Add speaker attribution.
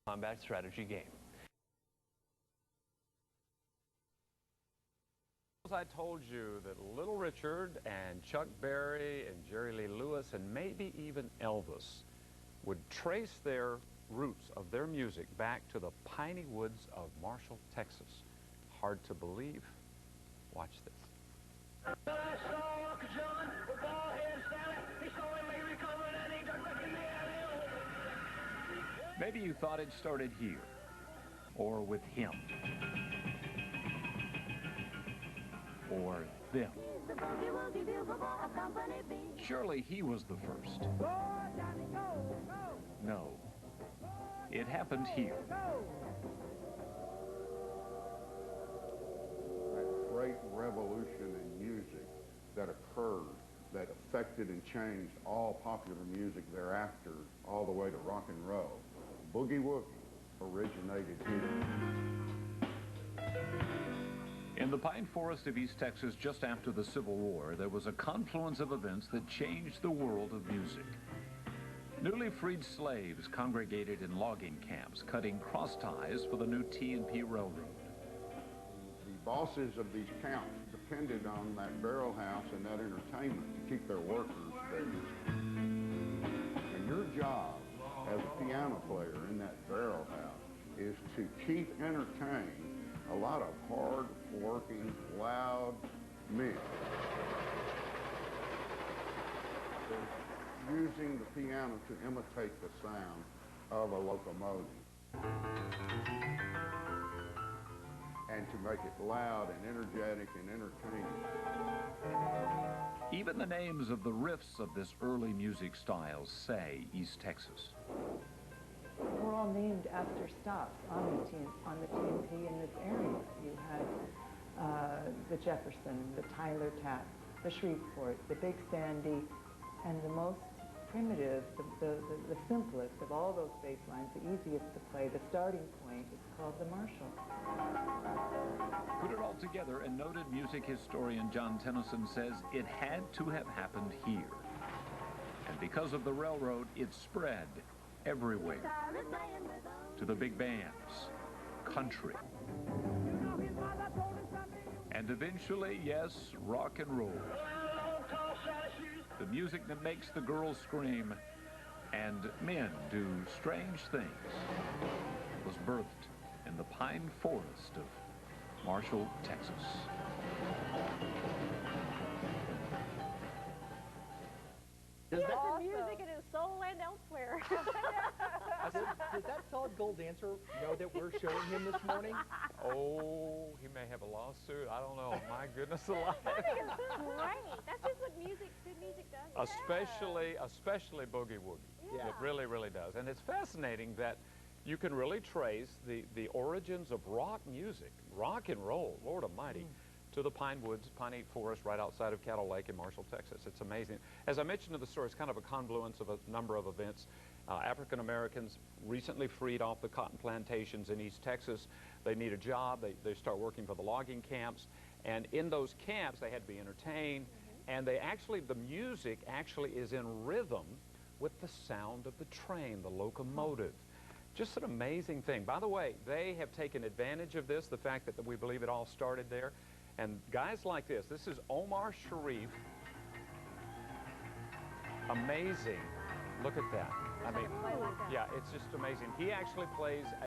Speaker 1: combat strategy game.
Speaker 2: I told you that Little Richard and Chuck Berry and Jerry Lee Lewis and maybe even Elvis would trace their roots of their music back to the piney woods of Marshall, Texas. Hard to believe. Watch this.
Speaker 3: Maybe you thought it started here, or with him, or them. Surely he was the first. No, it happened here.
Speaker 4: That great revolution in music that occurred, that affected and changed all popular music thereafter, all the way to rock and roll. Boogie Woogie originated here.
Speaker 3: In the pine forest of East Texas just after the Civil War, there was a confluence of events that changed the world of music. Newly freed slaves congregated in logging camps, cutting cross ties for the new T&P Railroad.
Speaker 4: The bosses of these camps depended on that barrel house and that entertainment to keep their workers fed. And your job as a piano player in that barrel house is to keep entertained a lot of hard-working, loud men. They're using the piano to imitate the sound of a locomotive and to make it loud and energetic and entertaining.
Speaker 3: Even the names of the riffs of this early music style say East Texas.
Speaker 5: We're all named after stops on the T&P in this area. You had the Jefferson, the Tyler Tap, the Shreveport, the Big Sandy, and the most primitive, the simplest of all those bass lines, the easiest to play, the starting point, is called the Marshall.
Speaker 3: Put it all together, and noted music historian John Tennyson says it had to have happened here. And because of the railroad, it spread everywhere, to the big bands, country, and eventually, yes, rock and roll. The music that makes the girls scream and men do strange things was birthed in the pine forest of Marshall, Texas.
Speaker 6: He has the music in his soul and elsewhere.
Speaker 7: Does that solid gold dancer know that we're showing him this morning?
Speaker 2: Oh, he may have a lawsuit. I don't know. My goodness alive.
Speaker 6: I think it's great. That's just what good music does.
Speaker 2: Especially Boogie Woogie.
Speaker 6: Yeah.
Speaker 2: It really, really does. And it's fascinating that you can really trace the origins of rock music, rock and roll, Lord Almighty, to the pine woods, piney forest right outside of Cattle Lake in Marshall, Texas. It's amazing. As I mentioned in the story, it's kind of a confluence of a number of events. African Americans recently freed off the cotton plantations in East Texas. They need a job. They start working for the logging camps. And in those camps, they had to be entertained. And the music actually is in rhythm with the sound of the train, the locomotive. Just an amazing thing. By the way, they have taken advantage of this, the fact that we believe it all started there. And guys like this is Omar Sharif. Amazing. Look at that. I mean, yeah, it's just amazing. He actually plays